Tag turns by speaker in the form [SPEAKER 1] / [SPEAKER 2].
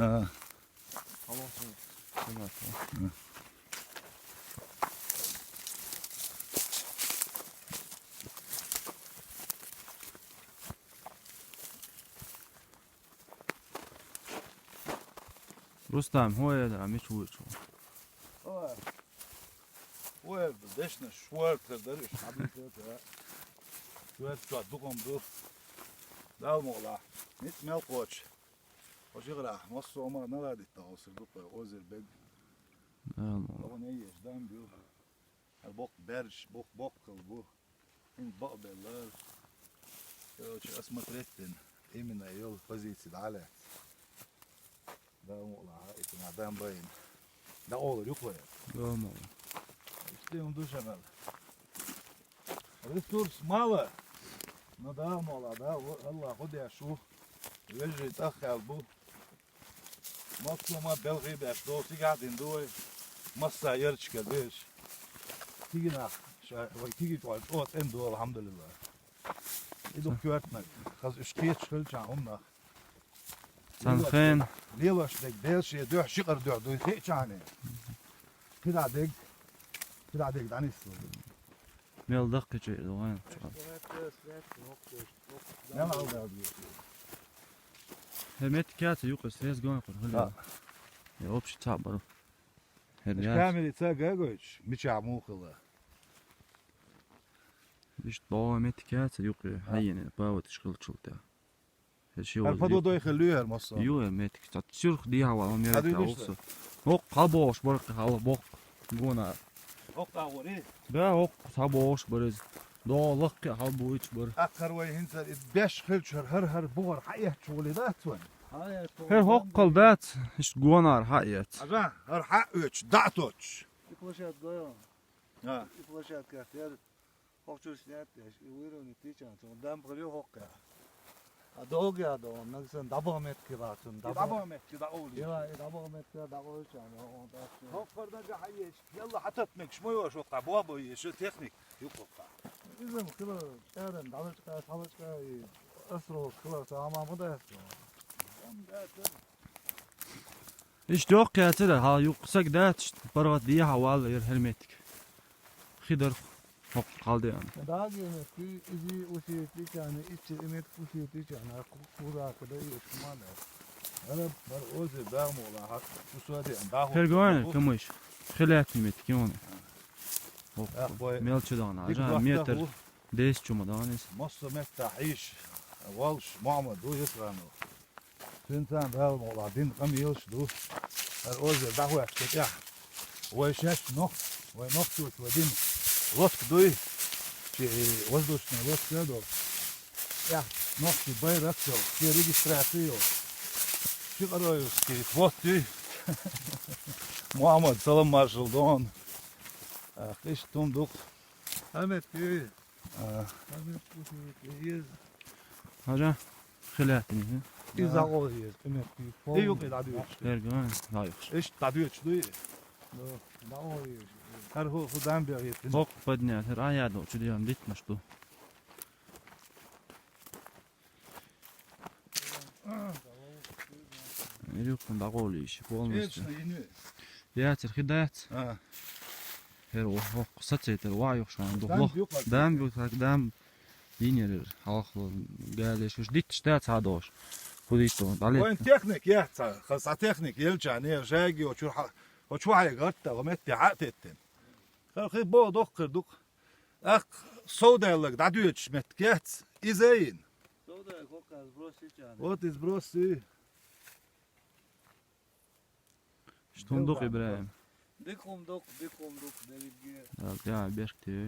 [SPEAKER 1] Ha.
[SPEAKER 2] Tamam.
[SPEAKER 1] Hı.
[SPEAKER 3] Rustam, هو يدرع مش هو شو.
[SPEAKER 1] Wer بدشنا شوار تقدرش حبيبي شوار تصدقهم دو دال مولا نت مال قوتش وشغله مصر ما نراد التواصل دو اوزر بيج طبعا ايش دام بيو البوق برش بوق بو ان بوق بالله شو اسمه تريتن ايمن ايول بوزيسي على ده مولا اتنا دام باين ده اول يقوى
[SPEAKER 3] Tamam.
[SPEAKER 1] İşte onu düşemel. Resurs malı. Ne daha mala da Allah hadi şu veji takhal bu. Masluma belghi baş dosi قاعدين دوي مصا يرش كديش تيجي ناخ تيجي تقعد اوت اندو الحمد لله يدو كواتنا خاص اشتيت شلش عمنا
[SPEAKER 3] Sanxen.
[SPEAKER 1] ليواش دك ديش يدوح شقر دوح دوي تيجاني كده دك دانيس
[SPEAKER 3] Mel dakika doğan.
[SPEAKER 1] ne aldı abi
[SPEAKER 3] Hemet kağıt yok ses gön kur.
[SPEAKER 1] Ha.
[SPEAKER 3] Ya opşi tabaru.
[SPEAKER 1] مش
[SPEAKER 3] Her
[SPEAKER 1] كامل يتساقى قوش مش عموخله
[SPEAKER 3] İşte doğu hemet kağıt yok hayene bağlı çıkıl çulta. Her şey
[SPEAKER 1] الفضو ده يخلوها المصة
[SPEAKER 3] Yok hemet kağıt sürх diye hava
[SPEAKER 1] Hadi
[SPEAKER 3] Amerika
[SPEAKER 1] işte.
[SPEAKER 3] olsa. Ok kaboş bark hava bok. Gona.
[SPEAKER 1] وقع وريه
[SPEAKER 3] Da ok saboş barız. Doğallık hal bu iç bar.
[SPEAKER 1] أخر وين هنسر بيش خلشر هر بور حقيقة شغلي ذات وين
[SPEAKER 3] Her hok kalbat işte gonar hayat.
[SPEAKER 1] أجا هر حقوش دعتوش
[SPEAKER 2] İplaşat doyuyor.
[SPEAKER 1] ها
[SPEAKER 2] İplaşat kahtiyar. Hokçu siyat yaş. Uyruğunu tiçan. Dam kılıyor hok ya. Adoğ ya da naksan dabamet kiratın.
[SPEAKER 1] دعوة كده أولي
[SPEAKER 2] Ya dabamet kirat dabamet çan.
[SPEAKER 1] هو فردا جا حيش يلا حتتمك شموي وش وقع بوابو شو تكنيك يوقع
[SPEAKER 2] Bizim kılı şehrin dalıçka salıçka asro kılı tamamı da asro.
[SPEAKER 3] İşte yok ya tira ha yoksak da işte barvat diye havalı yer hermetik. Xidar hok kaldı yani.
[SPEAKER 2] Daha gene ki izi usiyetli çanı içi emet usiyetli çanı kura kadar yaşamalı.
[SPEAKER 1] أنا بر أوزي دامو ولا حق شو سوادي عندها
[SPEAKER 3] Her gün kamış. Xilat metik yani.
[SPEAKER 1] أخوي
[SPEAKER 3] Melçi dağına.
[SPEAKER 1] ديك
[SPEAKER 3] Ajan
[SPEAKER 1] وقتها
[SPEAKER 3] meter
[SPEAKER 1] هو
[SPEAKER 3] des çuma dağınız.
[SPEAKER 1] مصر مفتاحيش والش معمد دو يسرانو سنتان دامو ولا دين قم يلش دو الأوزي دعوة كتاع ويشاش نخ ونخطوش ودين وسك دوي شي وزدوشنا وسك يدو يا نخطي بايركتو في ريجستراتيو شي قرايوس كي فوتي محمد سلام مارشال دون قيش تومدوق
[SPEAKER 2] Ahmet köy. Ahmet usiyetli
[SPEAKER 3] Ajan xilat ne?
[SPEAKER 2] İza oluyor. Emet köy.
[SPEAKER 1] ايه يوقي دعوة
[SPEAKER 3] Her gün layık.
[SPEAKER 1] ايش دعوة دوي
[SPEAKER 2] Da oluyor.
[SPEAKER 1] هر هو خدام بيغيت
[SPEAKER 3] Hok padne her ayada uçu diyem ditmiş bu. Eriyokun da gol işi bu olmuş.
[SPEAKER 1] ايش ينوي
[SPEAKER 3] Ya tır hidat.
[SPEAKER 1] اه
[SPEAKER 3] Her o hok saçeter var yok şu an.
[SPEAKER 1] دام
[SPEAKER 3] Dohlok.
[SPEAKER 1] بيوقع
[SPEAKER 3] Dam yok dam yiner halklı geldi şu dit stat sadoş. Bu dit o dalet.
[SPEAKER 1] وين تكنيك يا خلص تكنيك يلجا نير جاجي وشو على قرطة ومتي عقتتن خل بو دوق اخ سودا لك دعوة متكات ازاين
[SPEAKER 2] Soda kokaz burası çanı.
[SPEAKER 1] وات از بروسي
[SPEAKER 3] Stunduk İbrahim.
[SPEAKER 2] Dikum dok deribge.
[SPEAKER 3] Ya berk diyor.